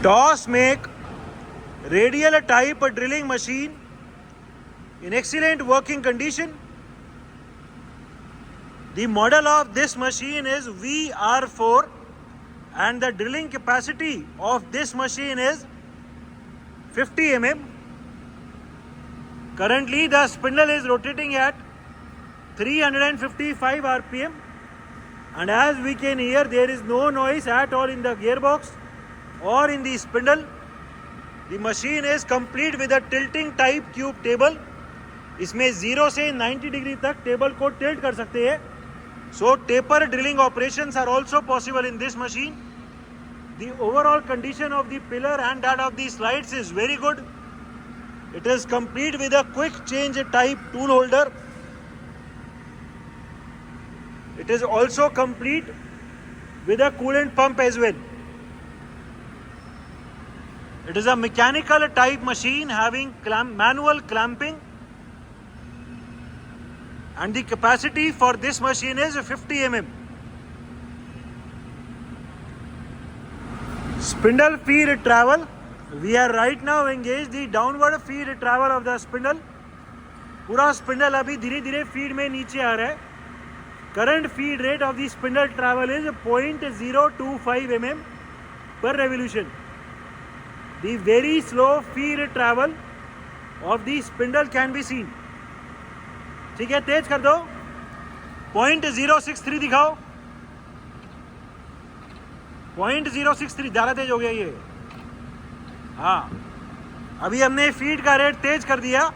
Toss make radial type drilling machine in excellent working condition. The model of this machine is VR4 and the drilling capacity of this machine is 50 mm. Currently the spindle is rotating at 355 rpm, and as we can hear, there is no noise at all in the gearbox or in the spindle. The machine is complete with a tilting type tube table. इसमें 0 से 90 degree तक table को tilt कर सकते हैं. So taper drilling operations are also possible in this machine. The overall condition of the pillar and that of the slides is very good. It is complete with a quick change type tool holder. It is also complete with a coolant pump as well. It is a mechanical type machine having manual clamping, and the capacity for this machine is 50 mm. Spindle feed travel. We are right now engaged the downward feed travel of the spindle. पूरा spindle अभी धीरे धीरे feed में नीचे आ रहा है. Current feed rate of the spindle travel is 0.025 mm per revolution. The very slow feed travel of the spindle can be seen. ठीक है, तेज कर दो. 0.063 दिखाओ. 0.063 ज़्यादा तेज हो गया ये. हाँ, अभी हमने फीड का रेट तेज कर दिया.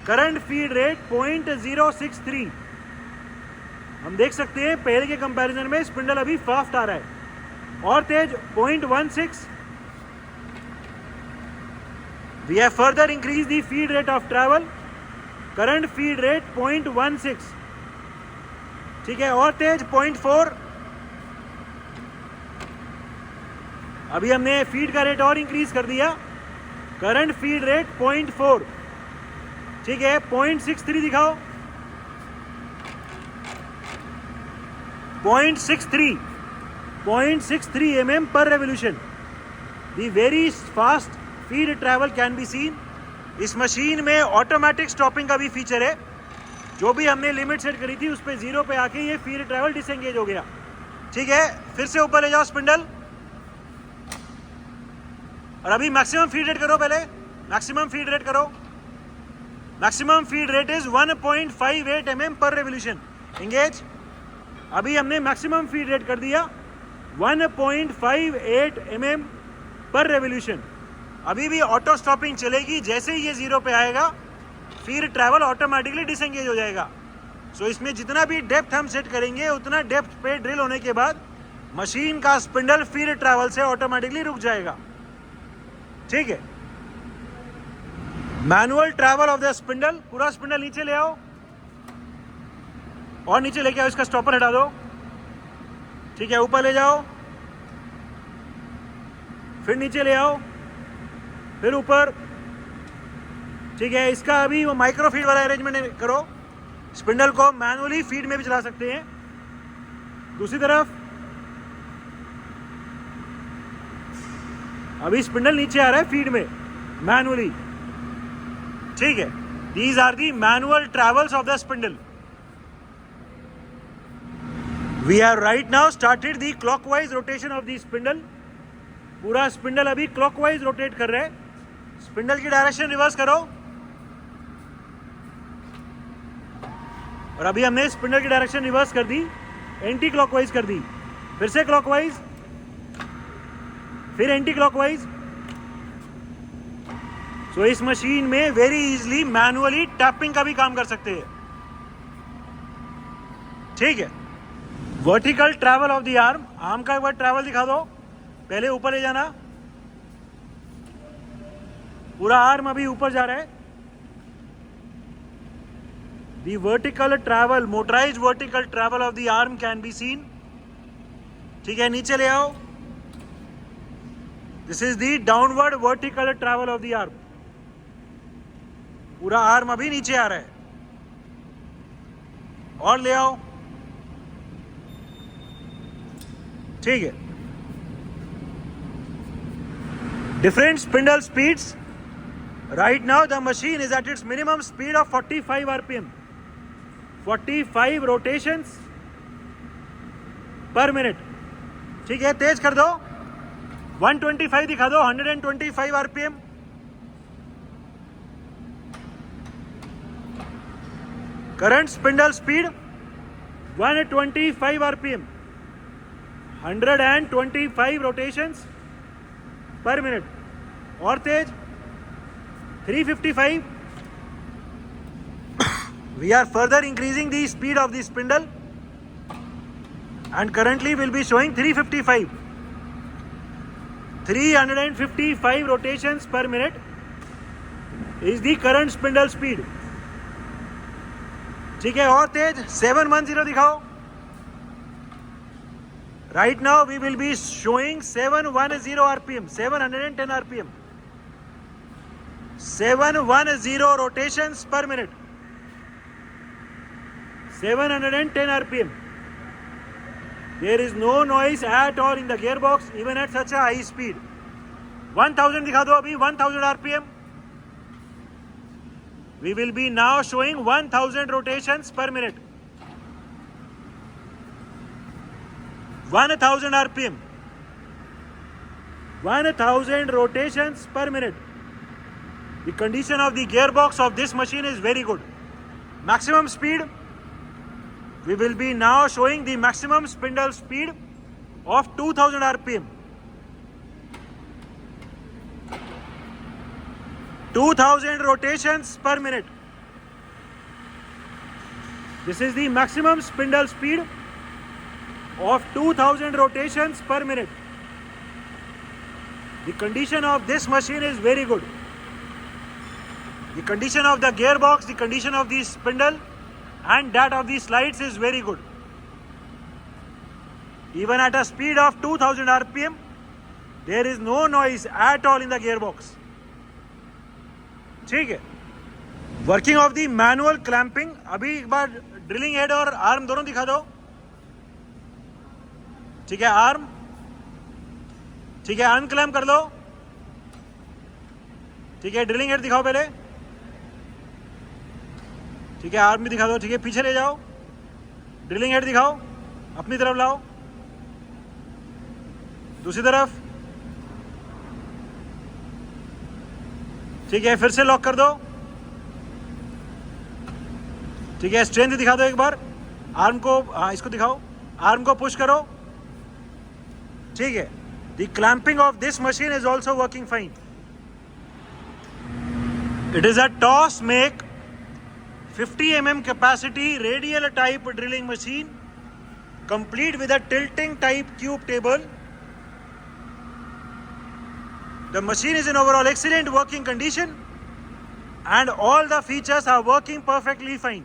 Current feed rate 0.063. हम देख सकते हैं पहले के कंपैरिजन में स्पिंडल अभी फास्ट आ रहा है. और तेज 0.16. We have further increased the feed rate of travel. Current feed rate 0.16. ठीक है, और तेज 0.4. अभी हमने फीड का रेट और इंक्रीज कर दिया. Current feed rate 0.4. ठीक है, 0.63 दिखाओ. 0.63 mm per revolution. The very fast feed travel can be seen. इस मशीन में ऑटोमेटिक स्टॉपिंग का भी फीचर है. जो भी हमने लिमिट सेट करी थी उस पे 0 पे आके ये फीड ट्रैवल डिसएंगेज हो गया. ठीक है, फिर से ऊपर ले जाओ स्पिंडल, और अभी मैक्सिमम फीड रेट करो. पहले मैक्सिमम फीड रेट करो. Maximum feed rate is 1.58 mm पर रेवोल्यूशन. एंगेज. अभी हमने मैक्सिमम फीड रेट कर दिया 1.58 mm पर रेवोल्यूशन. अभी भी ऑटो स्टॉपिंग चलेगी. जैसे ही ये 0 पे आएगा फिर ट्रैवल ऑटोमेटिकली डिसएंगेज हो जाएगा. सो इसमें जितना भी डेप्थ हम सेट करेंगे उतना डेप्थ पे ड्रिल होने के बाद मशीन का स्पिंडल फीड ट्रैवल से ऑटोमेटिकली रुक जाएगा. ठीक है. Manual travel of the spindle. पूरा स्पिंडल नीचे ले आओ और नीचे लेके आओ. इसका स्टॉपर हटा दो. ठीक है, ऊपर ले जाओ, फिर नीचे ले आओ, फिर ऊपर. ठीक है, इसका अभी वो माइक्रो फीड वाला अरेंजमेंट करो. स्पिंडल को मैनुअली फीड में भी चला सकते हैं. दूसरी तरफ अभी स्पिंडल नीचे आ रहा है फीड में मैनुअली. ठीक है, these are the manual travels of the spindle. We have right now started the clockwise rotation of the spindle. पूरा स्पिंडल अभी क्लॉकवाइज रोटेट कर रहा है. स्पिंडल की डायरेक्शन रिवर्स करो. और अभी हमने स्पिंडल की डायरेक्शन रिवर्स कर दी, एंटी क्लॉकवाइज कर दी. फिर से क्लॉकवाइज, फिर एंटी क्लॉकवाइज. सो इस मशीन में वेरी इजीली मैनुअली टैपिंग का भी काम कर सकते हैं. ठीक है. Vertical travel of the arm. Arm का एक बार ट्रैवल दिखा दो. पहले ऊपर ले जाना. पूरा आर्म अभी ऊपर जा रहा है. The vertical travel, motorized vertical travel of the arm can be seen. ठीक है, नीचे ले आओ. This is the downward vertical travel of the arm. पूरा आर्म अभी नीचे आ रहा है. और ले आओ. ठीक है. different spindle speeds. Right now the machine is at its minimum speed of 45 rpm, 45 rotations per minute. ठीक है, तेज कर दो, 125 दिखा दो, 125 rpm. Current spindle speed 125 rpm, 125 rotations per minute. और तेज 355. We are further increasing the speed of the spindle and currently will be showing 355. 355 rotations per minute is the current spindle speed. ठीक है, और तेज 710 दिखाओ. Right now we will be showing 710 rpm, 710 rpm, 710 rotations per minute, 710 rpm. There is no noise at all in the gearbox even at such a high speed. 1000 दिखा दो अभी, 1000 rpm. We will be now showing 1000 rotations per minute. 1000 rpm. 1000 rotations per minute. The condition of the gearbox of this machine is very good. Maximum speed. We will be now showing the maximum spindle speed of 2000 rpm. 2000 rotations per minute. This is the maximum spindle speed of 2000 rotations per minute. The condition of this machine is very good. The condition of the gearbox, the condition of the spindle and that of the slides is very good. Even at a speed of 2000 rpm, there is no noise at all in the gearbox. ठीक है. Working of the manual clamping. अभी एक बार drilling head और arm दोनों दिखा दो. ठीक है, आर्म. ठीक है, अनक्लैम्प कर लो. ठीक है, ड्रिलिंग हेड दिखाओ पहले. ठीक है, आर्म भी दिखा दो. ठीक है, पीछे ले जाओ. ड्रिलिंग हेड दिखाओ, अपनी तरफ लाओ. दूसरी तरफ. ठीक है, फिर से लॉक कर दो. ठीक है, स्ट्रेंथ दिखा दो एक बार. आर्म को, इसको दिखाओ. आर्म को पुश करो. ठीक है. The clamping of this machine is also working fine. It is a toss make 50 mm capacity radial type drilling machine, complete with a tilting type cube table. The machine is in overall excellent working condition and all the features are working perfectly fine.